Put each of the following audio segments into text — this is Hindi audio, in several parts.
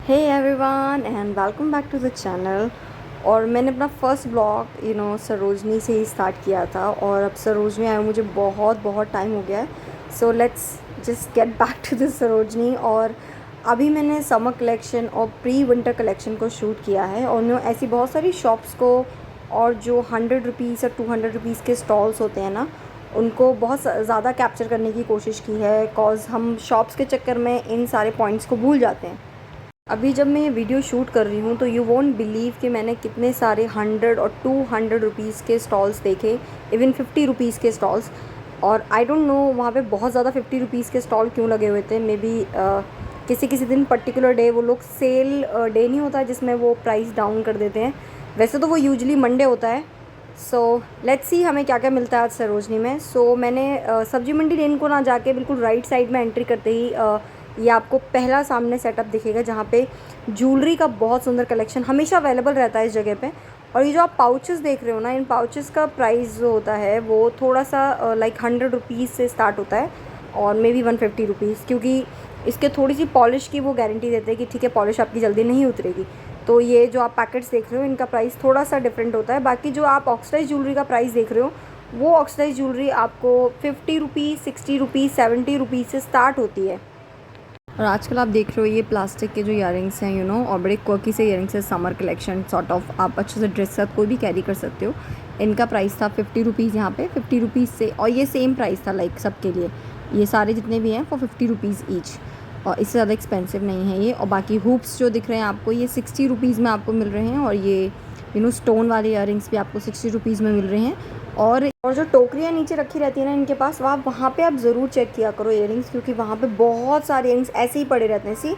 Hey everyone and welcome back to the channel. और मैंने अपना फर्स्ट ब्लॉग सरोजनी से ही स्टार्ट किया था और अब सरोजनी आए मुझे बहुत बहुत टाइम हो गया है। So let's just get back to this Sarojini. और अभी मैंने समर कलेक्शन और प्री विंटर कलेक्शन को शूट किया है और ऐसी बहुत सारी शॉप्स को और जो 100 रुपीज़ और 200 रुपीज़ के स्टॉल्स होते हैं ना, उनको बहुत ज़्यादा कैप्चर करने की कोशिश की है। कॉज हम शॉप्स के चक्कर में इन सारे पॉइंट्स को भूल जाते हैं। अभी जब मैं ये वीडियो शूट कर रही हूँ तो यू वोंट बिलीव कि मैंने कितने सारे 100 और 200 रुपीज़ के स्टॉल्स देखे, इवन 50 रुपीज़ के स्टॉल्स। और आई डोंट नो वहाँ पे बहुत ज़्यादा 50 रुपीज़ के स्टॉल क्यों लगे हुए थे। मे बी किसी किसी दिन पर्टिकुलर डे वो लोग सेल डे नहीं होता जिसमें वो प्राइस डाउन कर देते हैं। वैसे तो वो यूजली मंडे होता है। सो लेट्स सी हमें क्या क्या मिलता है आज सरोजनी में। मैंने सब्जी मंडी लेन को ना जाके बिल्कुल राइट साइड में एंट्री करते ही ये आपको पहला सामने सेटअप दिखेगा जहाँ पे ज्वेलरी का बहुत सुंदर कलेक्शन हमेशा अवेलेबल रहता है इस जगह पे। और ये जो आप पाउचेस देख रहे हो ना, इन पाउचेस का प्राइस जो होता है वो थोड़ा सा लाइक 100 रुपीज़ से स्टार्ट होता है और मे बी 150 रुपीज़, क्योंकि इसके थोड़ी सी पॉलिश की वो गारंटी देते हैं कि ठीक है पॉलिश आपकी जल्दी नहीं उतरेगी। तो ये जो आप पैकेट्स देख रहे हो इनका प्राइस थोड़ा सा डिफरेंट होता है। बाकी जो आप ऑक्सीडाइज ज्वेलरी का प्राइस देख रहे हो वो ऑक्सीडाइज ज्वेलरी आपको 50 रुपीज़, 60 रुपीज़, 70 रुपीज़ से स्टार्ट होती है। और आजकल आप देख रहे हो ये प्लास्टिक के जो इयरिंग्स हैं और बड़े क्वर्की से इयरिंग्स है। समर कलेक्शन सॉर्ट ऑफ आप अच्छे से ड्रेस साथ कोई भी कैरी कर सकते हो। इनका प्राइस था 50 रुपीज़, यहाँ पे 50 रुपीज़ से। और ये सेम प्राइस था लाइक सबके लिए, ये सारे जितने भी हैं वो 50 रुपीज़ ईच और इससे ज़्यादा एक्सपेंसिव नहीं है ये। और बाकी हुप्स जो दिख रहे हैं आपको ये 60 रुपीज़ में आपको मिल रहे हैं। और ये स्टोन वाले इयरिंग्स भी आपको 60 रुपीज़ में मिल रहे हैं। और जो टोकरियाँ नीचे रखी रहती है ना इनके पास, वहाँ पे आप ज़रूर चेक किया करो इयरिंग्स, क्योंकि वहाँ पे बहुत सारे इयरिंग्स ऐसे ही पड़े रहते हैं।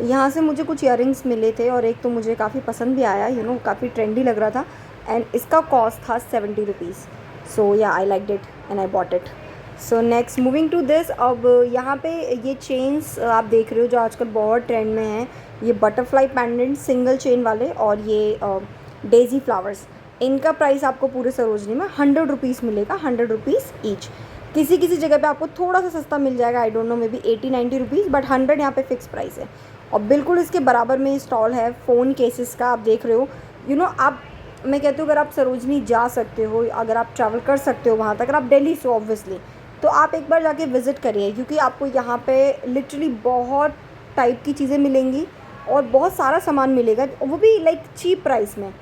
यहाँ से मुझे कुछ इयरिंग्स मिले थे और एक तो मुझे काफ़ी पसंद भी आया, काफ़ी ट्रेंडी लग रहा था। एंड इसका कॉस्ट था 70 rupees. So yeah I like it and I bought it. So next moving to this. अब यहाँ पे ये चेन्स आप देख रहे हो जो आजकल बहुत ट्रेंड में हैं। ये बटरफ्लाई पेंडेंट सिंगल चेन वाले और ये डेजी फ्लावर्स, इनका प्राइस आपको पूरे सरोजनी में 100 रुपीज़ मिलेगा, 100 रुपीज़ ईच। किसी किसी जगह पे आपको थोड़ा सा सस्ता मिल जाएगा, I don't know may be 80-90 rupees, but 100 यहाँ पे फिक्स प्राइस है। और बिल्कुल इसके बराबर में स्टॉल है फ़ोन केसेस का, आप देख रहे हो। आप, मैं कहती हूँ अगर आप सरोजनी जा सकते हो, अगर आप ट्रैवल कर सकते हो वहाँ तक, अगर आप दिल्ली से ऑब्वियसली, तो आप एक बार जाके विज़िट करिए, क्योंकि आपको यहाँ पे लिटरली बहुत टाइप की चीज़ें मिलेंगी और बहुत सारा सामान मिलेगा, वो भी लाइक चीप प्राइस में।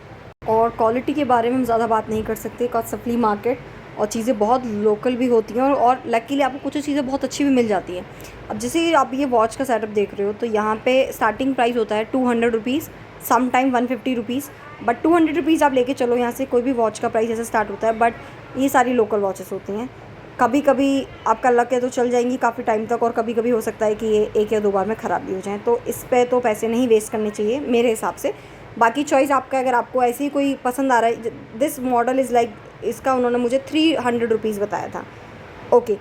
और क्वालिटी के बारे में हम ज़्यादा बात नहीं कर सकते, बिकॉज सप्ली मार्केट और चीज़ें बहुत लोकल भी होती हैं और लकीली आपको कुछ चीज़ें बहुत अच्छी भी मिल जाती हैं। अब जैसे आप ये वॉच का सेटअप देख रहे हो तो यहाँ पे स्टार्टिंग प्राइस होता है 200 rupees, some time 150 rupees, but 200 rupees आप लेके चलो यहाँ से, कोई भी वॉच का प्राइस ऐसे स्टार्ट होता है। बट ये सारी लोकल वॉचेस होती हैं। कभी कभी आपका लक है तो चल जाएंगी काफ़ी टाइम तक, और कभी कभी हो सकता है कि ये 1 या 2 बार में ख़राब भी हो जाएँ, तो इस पर तो पैसे नहीं वेस्ट करने चाहिए मेरे हिसाब से। बाकी चॉइस आपका, अगर आपको ऐसे ही कोई पसंद आ रहा है। दिस मॉडल इज़ लाइक, इसका उन्होंने मुझे 300 रुपीज़ बताया था। ओके।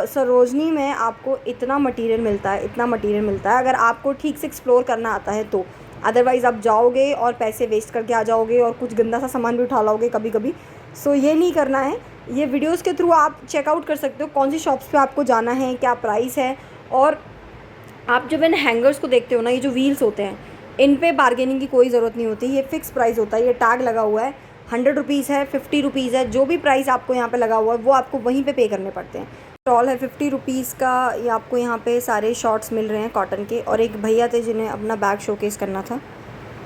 सरोजनी में आपको इतना मटेरियल मिलता है, इतना मटेरियल मिलता है, अगर आपको ठीक से एक्सप्लोर करना आता है तो। अदरवाइज़ आप जाओगे और पैसे वेस्ट करके आ जाओगे और कुछ गंदा सा सामान भी उठा लाओगे कभी कभी। ये नहीं करना है। ये वीडियोज़ के थ्रू आप चेकआउट कर सकते हो कौन सी शॉप्स पे आपको जाना है, क्या प्राइस है। और आप जब इन हैंगर्स को देखते हो ना, ये जो व्हील्स होते हैं, इन पे बार्गेनिंग की कोई ज़रूरत नहीं होती। ये फ़िक्स प्राइस होता है, ये टैग लगा हुआ है। 100 रुपीज़ है, 50 रुपीज़ है, जो भी प्राइस आपको यहाँ पे लगा हुआ है वो आपको वहीं पे करने पड़ते हैं। स्टॉल है 50 रुपीज़ का। ये आपको यहाँ पे सारे शॉर्ट्स मिल रहे हैं कॉटन के। और एक भैया थे जिन्हें अपना बैग शोकेस करना था,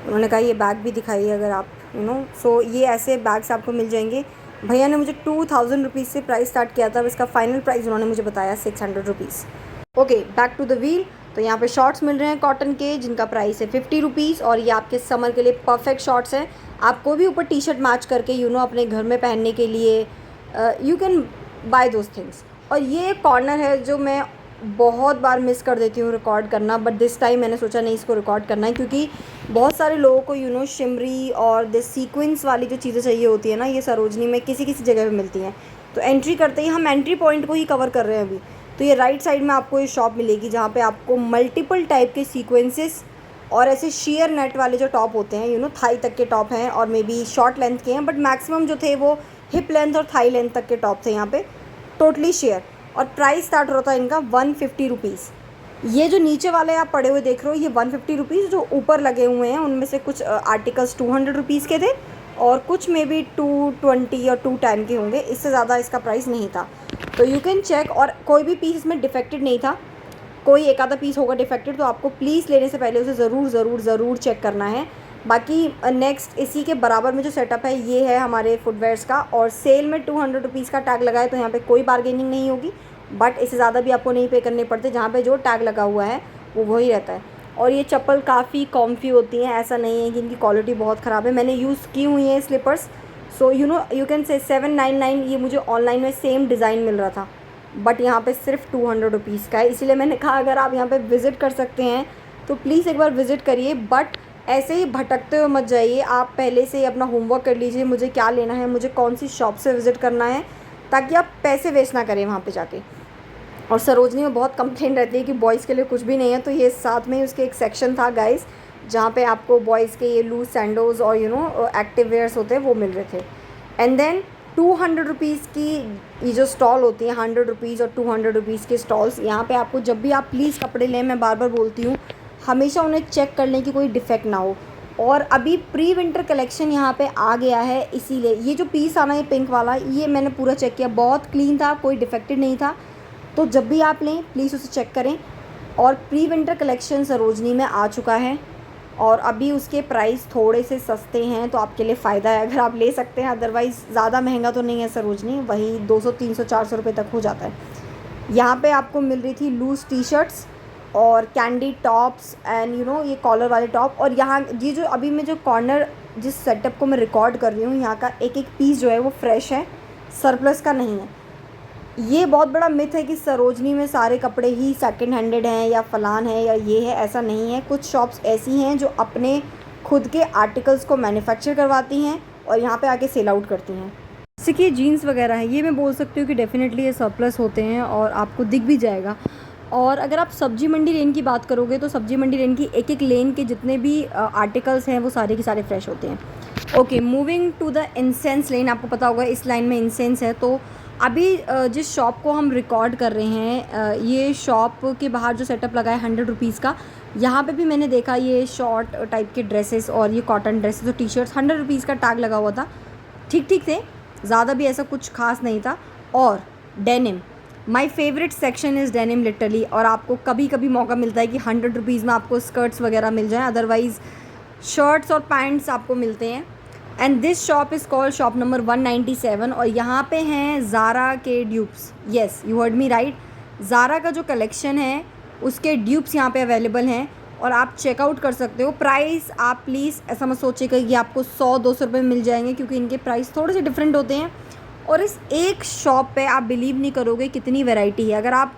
उन्होंने कहा ये बैग भी दिखाइए अगर आप ये ऐसे बैग्स आपको मिल जाएंगे। भैया ने मुझे 2000 रुपीज़ से प्राइस स्टार्ट किया था, अब इसका फाइनल प्राइस उन्होंने मुझे बताया 600 rupees. Okay, back to the wheel. तो यहाँ पे शॉर्ट्स मिल रहे हैं कॉटन के जिनका प्राइस है 50 रुपीज़, और ये आपके समर के लिए परफेक्ट शॉर्ट्स हैं। आपको भी ऊपर टी शर्ट मैच करके अपने घर में पहनने के लिए you can buy those things. और ये एक कॉर्नर है जो मैं बहुत बार मिस कर देती हूँ रिकॉर्ड करना, बट दिस टाइम मैंने सोचा नहीं, इसको रिकॉर्ड करना है, क्योंकि बहुत सारे लोगों को शिमरी और दिस सीक्वेंस वाली जो चीज़ें चाहिए होती है ना, ये सरोजनी में किसी किसी जगह पे मिलती हैं। तो एंट्री करते ही हम एंट्री पॉइंट को ही कवर कर रहे हैं अभी। तो ये राइट साइड में आपको ये शॉप मिलेगी जहाँ पे आपको मल्टीपल टाइप के सीक्वेंसेस और ऐसे शेयर नेट वाले जो टॉप होते हैं, थाई तक के टॉप हैं और मे बी शॉर्ट लेंथ के हैं, बट मैक्सिमम जो थे वो हिप लेंथ और थाई लेंथ तक के टॉप थे यहाँ पे, टोटली शेयर। और प्राइस स्टार्ट होता है इनका 150 रुपीज़। ये जो नीचे वाले आप पड़े हुए देख रहे हो ये 150 रुपीज़, जो ऊपर लगे हुए हैं उनमें से कुछ आर्टिकल्स 200 रुपीज़ के थे और कुछ में भी 220 और 210 के होंगे, इससे ज़्यादा इसका प्राइस नहीं था। तो यू कैन चेक, और कोई भी पीस इसमें डिफेक्टेड नहीं था। कोई एक आधा पीस होगा डिफेक्टेड, तो आपको प्लीज़ लेने से पहले उसे ज़रूर चेक करना है। बाकी नेक्स्ट इसी के बराबर में जो सेटअप है ये है हमारे फुटवेयर्स का, और सेल में 200 रुपीज़ का टैग लगा है, तो यहाँ पे कोई बार्गेनिंग नहीं होगी, बट इससे ज़्यादा भी आपको नहीं पे करने पड़ते। जहाँ पे जो टैग लगा हुआ है वो वही रहता है। और ये चप्पल काफ़ी कॉम्फी होती हैं, ऐसा नहीं है कि इनकी क्वालिटी बहुत ख़राब है। मैंने यूज़ की हुई है slippers, so you can say 799 ये मुझे ऑनलाइन में सेम डिज़ाइन मिल रहा था, बट यहाँ पे सिर्फ 200 रुपीज़ का है। इसीलिए मैंने कहा अगर आप यहाँ पे विज़िट कर सकते हैं तो प्लीज़ एक बार विज़िट करिए, बट ऐसे ही भटकते हुए मत जाइए। आप पहले से ही अपना होमवर्क कर लीजिए, मुझे क्या लेना है, मुझे कौन सी शॉप से विज़िट करना है, ताकि आप पैसे वेस्ट ना करें वहाँ पे जाके। और सरोजनी में बहुत कंप्लेंट रहती है कि बॉयज़ के लिए कुछ भी नहीं है, तो ये साथ में ही उसके एक सेक्शन था गाइस, जहाँ पे आपको बॉयज़ के ये लूज सैंडोज और एक्टिव वेयर्स होते हैं वो मिल रहे थे। एंड देन 200 रुपीज़ की ये जो स्टॉल होती हैं, 100 रुपीज़ और 200 रुपीज़ के स्टॉल्स, यहाँ पे आपको जब भी आप प्लीज़ कपड़े लें, मैं बार बार बोलती हूँ, हमेशा उन्हें चेक कर लें कि कोई डिफेक्ट ना हो। और अभी प्री विंटर कलेक्शन यहाँ पे आ गया है, इसीलिए ये जो पीस आना है पिंक वाला, ये मैंने पूरा चेक किया, बहुत क्लीन था, कोई डिफेक्टेड नहीं था। तो जब भी आप लें प्लीज़ उसे चेक करें। और प्री विंटर कलेक्शन सरोजनी में आ चुका है और अभी उसके प्राइस थोड़े से सस्ते हैं, तो आपके लिए फ़ायदा है अगर आप ले सकते हैं। अदरवाइज़ ज़्यादा महंगा तो नहीं है सरोजनी, वही 200 300 400 रुपये तक हो जाता है। यहाँ पे आपको मिल रही थी लूज़ टी शर्ट्स और कैंडी टॉप्स एंड ये कॉलर वाले टॉप। और यहाँ ये जो अभी मैं जो कॉर्नर जिस सेटअप को मैं रिकॉर्ड कर रही हूँ, यहाँ का एक एक पीस जो है वो फ्रेश है, सरप्लस का नहीं है। ये बहुत बड़ा मिथ है कि सरोजनी में सारे कपड़े ही सेकंड हैंडेड हैं या फ़लान है या ये है, ऐसा नहीं है। कुछ शॉप्स ऐसी हैं जो अपने खुद के आर्टिकल्स को मैन्युफैक्चर करवाती हैं और यहाँ पे आके सेल आउट करती हैं। जैसे कि जीन्स वगैरह है, ये मैं बोल सकती हूँ कि डेफ़िनेटली ये सरप्लस होते हैं और आपको दिख भी जाएगा। और अगर आप सब्जी मंडी लेन की बात करोगे तो सब्जी मंडी लेन की एक एक लेन के जितने भी आर्टिकल्स हैं वो सारे के सारे फ्रेश होते हैं। Okay, moving to the incense lane. आपको पता होगा इस लाइन में इंसेंस है। तो अभी जिस शॉप को हम रिकॉर्ड कर रहे हैं, ये शॉप के बाहर जो सेटअप लगा है 100 रुपीज़ का, यहाँ पे भी मैंने देखा ये शॉर्ट टाइप के ड्रेसेस और ये कॉटन ड्रेसेस और टी शर्ट्स 100 रुपीज़ का टैग लगा हुआ था। ठीक ठीक थे, ज़्यादा भी ऐसा कुछ खास नहीं था। और denim, my favourite section is denim literally. और आपको कभी कभी मौका मिलता है कि 100 रुपीज़ में आपको स्कर्ट्स वगैरह मिल जाएँ, अदरवाइज़ शर्ट्स और पैंट्स आपको मिलते हैं। And this shop is called shop number 197 और यहाँ पे हैं ज़ारा के dupes. Yes, you heard me right, Zara का जो कलेक्शन है उसके ड्यूप्स यहाँ पे अवेलेबल हैं और आप चेकआउट कर सकते हो। प्राइस आप प्लीज़ ऐसा मत सोचिएगा कि आपको 100-200 रुपये मिल जाएंगे, क्योंकि इनके प्राइस थोड़े से डिफरेंट होते हैं। और इस एक शॉप पे आप बिलीव नहीं करोगे कितनी वैरायटी है। अगर आप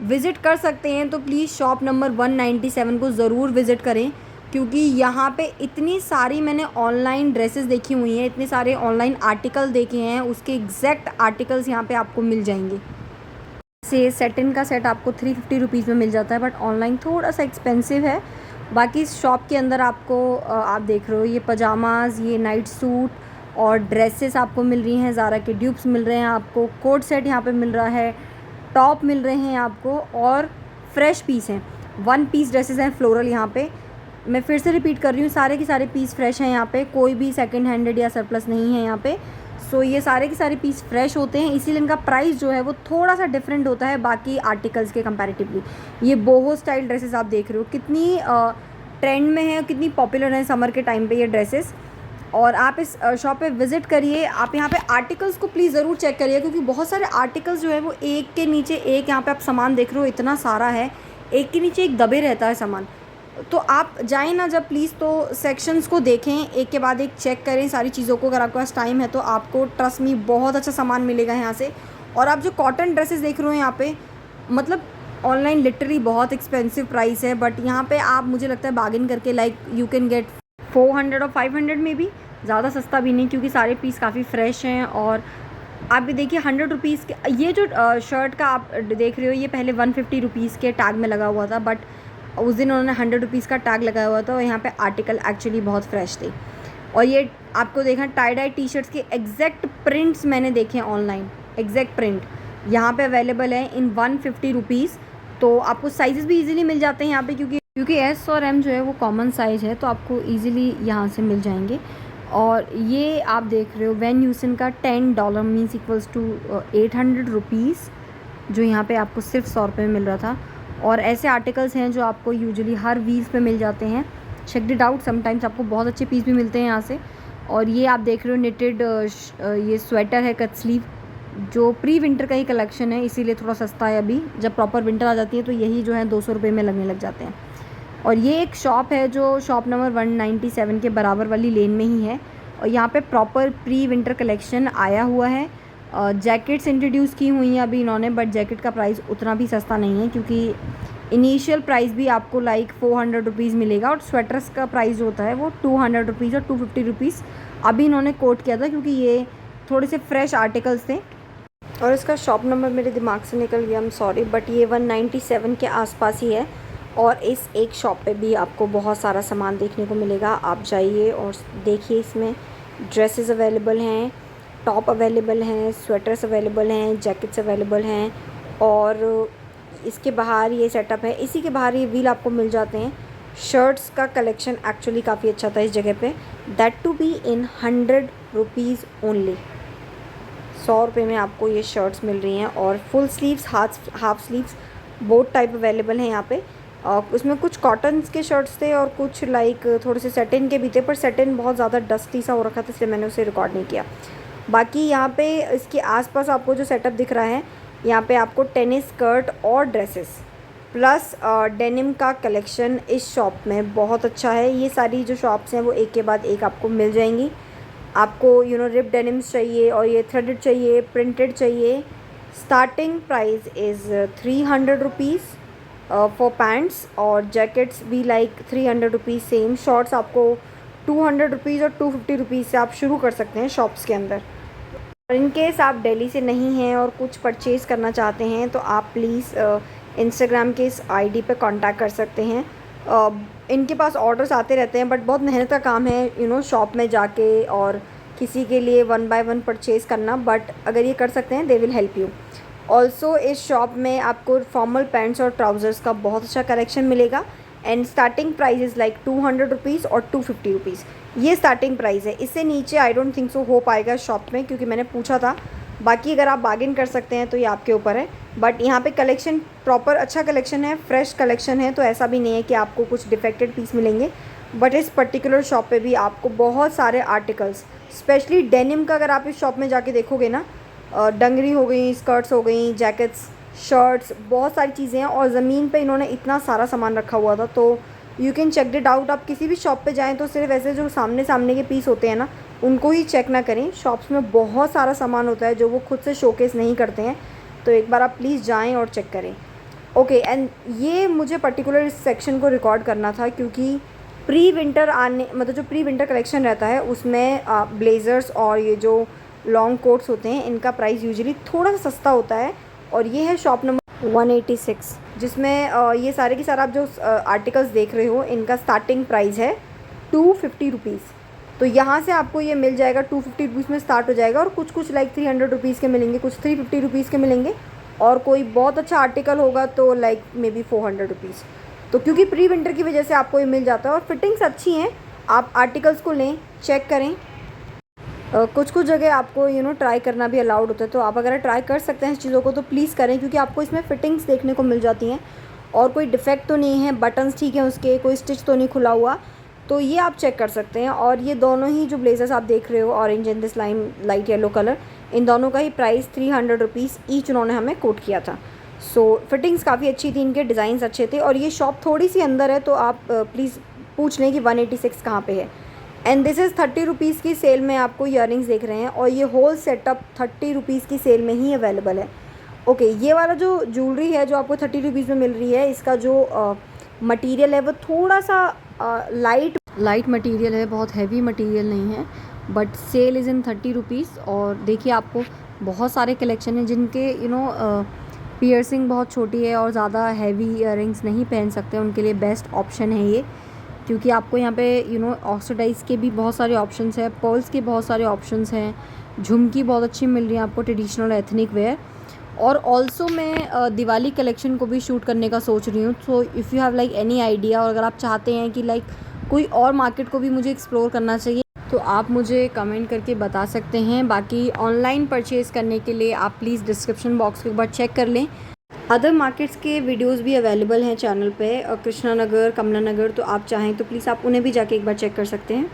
विज़िट कर सकते हैं तो प्लीज़ शॉप नंबर 197 को ज़रूर विज़िट करें, क्योंकि यहाँ पे इतनी सारी मैंने ऑनलाइन ड्रेसेस देखी हुई हैं, इतने सारे ऑनलाइन आर्टिकल देखे हैं, उसके एग्जैक्ट आर्टिकल्स यहाँ पे आपको मिल जाएंगे। से सेटिन का सेट आपको 350 रुपीज़ में मिल जाता है, बट ऑनलाइन थोड़ा सा एक्सपेंसिव है। बाकी इस शॉप के अंदर आपको आप देख रहे हो ये पजामाज, ये नाइट सूट और ड्रेसेस आपको मिल रही हैं, ज़ारा के ड्यूप्स मिल रहे हैं आपको, कोट सेट यहाँ पे मिल रहा है, टॉप मिल रहे हैं आपको और फ्रेश पीस हैं, 1 पीस ड्रेसेस हैं फ्लोरल। यहाँ पे मैं फिर से रिपीट कर रही हूँ, सारे के सारे पीस फ्रेश हैं यहाँ पे, कोई भी सेकंड हैंडेड या सरप्लस नहीं है यहाँ पे। सो ये सारे के सारे पीस फ्रेश होते हैं, इसीलिए इनका प्राइस जो है वो थोड़ा सा डिफरेंट होता है बाकी आर्टिकल्स के कंपैरेटिवली। ये बोहो स्टाइल ड्रेसेस आप देख रहे हो कितनी ट्रेंड में है, कितनी पॉपुलर है समर के टाइम पे ये ड्रेसेस। और आप इस शॉप पे विज़िट करिए, आप यहाँ पे आर्टिकल्स को प्लीज़ ज़रूर चेक करिए, क्योंकि बहुत सारे आर्टिकल्स जो है वो एक के नीचे एक, यहाँ पे आप सामान देख रहे हो इतना सारा है, एक के नीचे एक दबे रहता है सामान। तो आप जाएँ ना जब प्लीज़ तो सेक्शंस को देखें, एक के बाद एक चेक करें सारी चीज़ों को। अगर आपके पास टाइम है तो आपको ट्रस्ट मी बहुत अच्छा सामान मिलेगा यहाँ से। और आप जो कॉटन ड्रेसेस देख रहे हो यहाँ पे, मतलब ऑनलाइन लिटरली बहुत एक्सपेंसिव प्राइस है, बट यहाँ पे आप मुझे लगता है बार्गेन करके लाइक यू कैन गेट 400 और 500 में भी, ज़्यादा सस्ता भी नहीं, क्योंकि सारे पीस काफ़ी फ्रेश हैं। और आप भी देखिए 100 रुपीज़ के ये जो शर्ट का आप देख रहे हो, ये पहले 150 रुपीज़ के टैग में लगा हुआ था, बट उस दिन उन्होंने 100 रुपीज़ का टैग लगाया हुआ था और यहाँ पे आर्टिकल एक्चुअली बहुत फ्रेश थे। और ये आपको देखना टाई डाई टी शर्ट्स के एग्जैक्ट प्रिंट्स मैंने देखे हैं ऑनलाइन, एग्जैक्ट प्रिंट यहाँ पे अवेलेबल है इन 150 रुपीज़। तो आपको साइज़ेस भी इजीली मिल जाते हैं यहाँ पे, क्योंकि एस और एम जो है वो कॉमन साइज़ है, तो आपको इजीली यहाँ से मिल जाएंगे। और ये आप देख रहे हो वैन ह्यूसन का $10 मीन्स इक्वल्स टू 800 रुपीज़, जो यहाँ पे आपको सिर्फ 100 रुपये में मिल रहा था। और ऐसे आर्टिकल्स हैं जो आपको यूजुअली हर वील्स पे मिल जाते हैं। चेक इट आउट, समटाइम्स आपको बहुत अच्छे पीस भी मिलते हैं यहाँ से। और ये आप देख रहे हो निटेड ये स्वेटर है कट स्लीव, जो प्री विंटर का ही कलेक्शन है, इसीलिए थोड़ा सस्ता है। अभी जब प्रॉपर विंटर आ जाती है तो यही जो है 200 रुपये में लगने लग जाते हैं। और ये एक शॉप है जो शॉप नंबर 197 के बराबर वाली लेन में ही है, और यहाँ पे प्रॉपर प्री विंटर कलेक्शन आया हुआ है। जैकेट्स इंट्रोड्यूस की हुई हैं अभी इन्होंने, बट जैकेट का प्राइस उतना भी सस्ता नहीं है, क्योंकि इनिशियल प्राइस भी आपको लाइक 400 रुपीज़ मिलेगा, और स्वेटर्स का प्राइस होता है वो 200 रुपीज़ और 250 रुपीज़ अभी इन्होंने कोट किया था, क्योंकि ये थोड़े से फ्रेश आर्टिकल्स थे। और इसका शॉप नंबर मेरे दिमाग से निकल गया, आई एम सॉरी, बट ये 197 के आसपास ही है। और इस एक शॉप पे भी आपको बहुत सारा सामान देखने को मिलेगा। आप जाइए और देखिए, इसमें ड्रेसेस अवेलेबल हैं, टॉप अवेलेबल हैं, स्वेटर्स अवेलेबल हैं, जैकेट्स अवेलेबल हैं। और इसके बाहर ये सेटअप है, इसी के बाहर ये व्हील आपको मिल जाते हैं। शर्ट्स का कलेक्शन एक्चुअली काफ़ी अच्छा था इस जगह पे, that to be in 100 rupees only. 100 रुपये में आपको ये शर्ट्स मिल रही हैं। और full sleeves, half sleeves, both type available हैं यहाँ पे। उसमें कुछ कॉटन्स के शर्ट्स थे और कुछ लाइक थोड़े से सेटिन के भी थे, पर सेटिन बहुत ज़्यादा डस्टी सा हो रखा था, इसलिए मैंने उसे रिकॉर्ड नहीं किया। बाकी यहाँ पे इसके आसपास आपको जो सेटअप दिख रहा है, यहाँ पे आपको टेनिस स्कर्ट और ड्रेसेस प्लस डेनिम का कलेक्शन इस शॉप में बहुत अच्छा है। ये सारी जो शॉप्स हैं वो एक के बाद एक आपको मिल जाएंगी। आपको रिप डेनिम्स चाहिए और ये थ्रेडेड चाहिए, प्रिंटेड चाहिए। Starting price is 300 rupees for pants, और जैकेट्स भी लाइक 300 रुपीज़ सेम। शॉर्ट्स आपको 200 रुपीज़ और 250 रुपीज़ से आप शुरू कर सकते हैं शॉप्स के अंदर। और इन केस आप दिल्ली से नहीं हैं और कुछ परचेज़ करना चाहते हैं तो आप प्लीज़ इंस्टाग्राम के इस आईडी पे कांटेक्ट कर सकते हैं। इनके पास ऑर्डर्स आते रहते हैं, बट बहुत मेहनत का काम है शॉप में जाके और किसी के लिए 1 बाय 1 परचेज़ करना, बट अगर ये कर सकते हैं they will help you. Also इस शॉप में आपको फॉर्मल पैंट्स और ट्राउज़र्स का बहुत अच्छा कलेक्शन मिलेगा। And starting price is like 200 rupees और 250 रुपीज़, ये स्टार्टिंग प्राइस है। इससे नीचे आई डोंट थिंक सो हो पाएगा शॉप में, क्योंकि मैंने पूछा था। बाकी अगर आप बार्गेन कर सकते हैं तो ये आपके ऊपर है, बट यहाँ पे कलेक्शन प्रॉपर अच्छा कलेक्शन है, फ्रेश कलेक्शन है, तो ऐसा भी नहीं है कि आपको कुछ डिफेक्टेड पीस मिलेंगे। बट इस पर्टिकुलर शॉप पे भी आपको बहुत सारे आर्टिकल्स, स्पेशली डेनिम का अगर आप इस शॉप में जाके देखोगे ना, डंगरी हो गई, स्कर्ट्स हो गई, जैकेट्स, शर्ट्स, बहुत सारी चीज़ें हैं। और ज़मीन पे इन्होंने इतना सारा सामान रखा हुआ था, तो you can check it out. आप किसी भी शॉप पे जाएं तो सिर्फ ऐसे जो सामने सामने के पीस होते हैं ना, उनको ही चेक ना करें। शॉप्स में बहुत सारा सामान होता है जो वो खुद से शोकेस नहीं करते हैं, तो एक बार आप प्लीज़ जाएँ और चेक करें। ओके, एंड ये मुझे पर्टिकुलर इस सेक्शन को रिकॉर्ड करना था, क्योंकि प्री विंटर आने मतलब जो प्री विंटर कलेक्शन रहता है उसमें ब्लेज़र्स और ये जो लॉन्ग कोट्स होते हैं इनका प्राइस यूजुअली थोड़ा सा सस्ता होता है। और ये है शॉप नंबर 186, जिसमें ये सारे के सारे आप जो आर्टिकल्स देख रहे हो इनका स्टार्टिंग प्राइस है 250 रुपीज़। तो यहाँ से आपको ये मिल जाएगा 250 रुपीज़ में स्टार्ट हो जाएगा, और कुछ लाइक 300 रुपीज़ के मिलेंगे, कुछ 350 रुपीज़ के मिलेंगे, और कोई बहुत अच्छा आर्टिकल होगा तो लाइक मे बी 400 रुपीज़। तो क्योंकि प्री विंटर की वजह से आपको ये मिल जाता है, और फिटिंग्स अच्छी हैं। आप आर्टिकल्स को लें, चेक करें। कुछ जगह आपको ट्राई करना भी अलाउड होता है, तो आप अगर ट्राई कर सकते हैं इस चीज़ों को तो प्लीज़ करें, क्योंकि आपको इसमें फ़िटिंग्स देखने को मिल जाती हैं और कोई डिफेक्ट तो नहीं है, बटन्स ठीक है उसके, कोई स्टिच तो नहीं खुला हुआ, तो ये आप चेक कर सकते हैं। और ये दोनों ही जो ब्लेजर्स आप देख रहे हो, orange and this light yellow colour, इन दोनों का ही प्राइस 300 रुपीज़ ईच उन्होंने हमें कोट किया था। सो फिटिंग्स काफ़ी अच्छी थी, इनके डिज़ाइंस अच्छे थे। और ये शॉप थोड़ी सी अंदर है, तो आप प्लीज़ पूछ लें कि 186 कहाँ पे है। एंड दिस इज़ 30 रुपीज़ की सेल में आपको ईयरिंग्स देख रहे हैं, और ये होल सेटअप 30 रुपीज़ की सेल में ही अवेलेबल है। ओके, ये वाला जो ज्वेलरी है जो आपको 30 रुपीज़ में मिल रही है, इसका जो मटेरियल है वो थोड़ा सा लाइट मटेरियल है, बहुत हैवी मटेरियल नहीं है, but sale is in 30 rupees. और देखिए आपको बहुत सारे कलेक्शन हैं जिनके पियर्सिंग बहुत छोटी है और ज़्यादा हैवी ईयरिंग्स नहीं पहन सकते, उनके लिए बेस्ट ऑप्शन है ये, क्योंकि आपको यहाँ पे ऑक्सीडाइज के भी बहुत सारे ऑप्शंस हैं, पर्ल्स के बहुत सारे ऑप्शंस हैं, झुमकी बहुत अच्छी मिल रही है आपको, ट्रेडिशनल एथनिक वेयर। और ऑल्सो मैं दिवाली कलेक्शन को भी शूट करने का सोच रही हूँ। So if you have like any idea, और अगर आप चाहते हैं कि लाइक कोई और मार्केट को भी मुझे एक्सप्लोर करना चाहिए, तो आप मुझे कमेंट करके बता सकते हैं। बाकी ऑनलाइन परचेज़ करने के लिए आप प्लीज़ डिस्क्रिप्शन बॉक्स को एक बार चेक कर लें। अदर मार्केट्स के वीडियोस भी अवेलेबल हैं चैनल पे, कृष्णा नगर, कमला नगर, तो आप चाहें तो प्लीज़ आप उन्हें भी जाके एक बार चेक कर सकते हैं।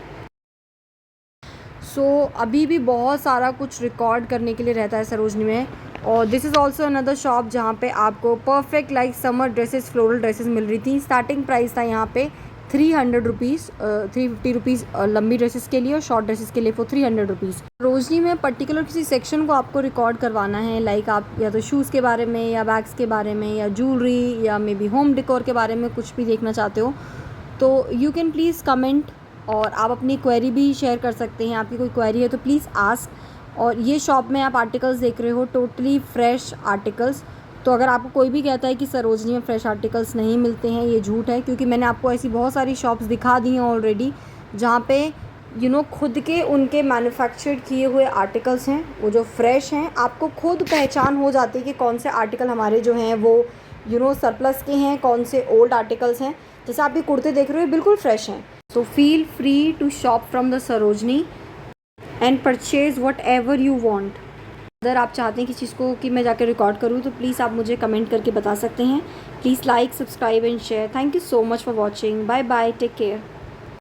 सो अभी भी बहुत सारा कुछ रिकॉर्ड करने के लिए रहता है सरोजनी में। और this is also another shop जहाँ पे आपको perfect like summer dresses, floral dresses मिल रही थी। स्टार्टिंग प्राइस था यहाँ पे 300 रुपीज़, 350 रुपीज़ लंबी ड्रेसेस के लिए, और शॉर्ट ड्रेसेस के लिए फॉर 300 रुपीज़। सरोजनी में पर्टिकुलर किसी सेक्शन को आपको रिकॉर्ड करवाना है, लाइक आप या तो शूज़ के बारे में, या बैग्स के बारे में, या ज्वेलरी, या मे बी होम डेकोर के बारे में कुछ भी देखना चाहते हो, तो यू कैन प्लीज़ कमेंट, और आप अपनी क्वेरी भी शेयर कर सकते हैं। आपकी कोई क्वेरी है तो प्लीज़ आस्क। और ये शॉप में आप आर्टिकल्स देख रहे हो, टोटली फ्रेश आर्टिकल्स। तो अगर आपको कोई भी कहता है कि सरोजनी में फ़्रेश आर्टिकल्स नहीं मिलते हैं, ये झूठ है, क्योंकि मैंने आपको ऐसी बहुत सारी शॉप्स दिखा दी हैं ऑलरेडी, जहाँ पे खुद के उनके मैन्युफैक्चर्ड किए हुए आर्टिकल्स हैं, वो जो फ्रेश हैं। आपको खुद पहचान हो जाती है कि कौन से आर्टिकल हमारे जो हैं वो सरप्लस के हैं, कौन से ओल्ड आर्टिकल्स हैं। जैसे आप ये कुर्ते देख रहे हो, बिल्कुल फ्रेश हैं। So feel free to shop from the Sarojini and purchase whatever you want. अगर आप चाहते हैं कि चीज़ को कि मैं जाकर रिकॉर्ड करूँ, तो प्लीज़ आप मुझे कमेंट करके बता सकते हैं। Please like, subscribe and share. Thank you so much for watching. Bye bye, take care.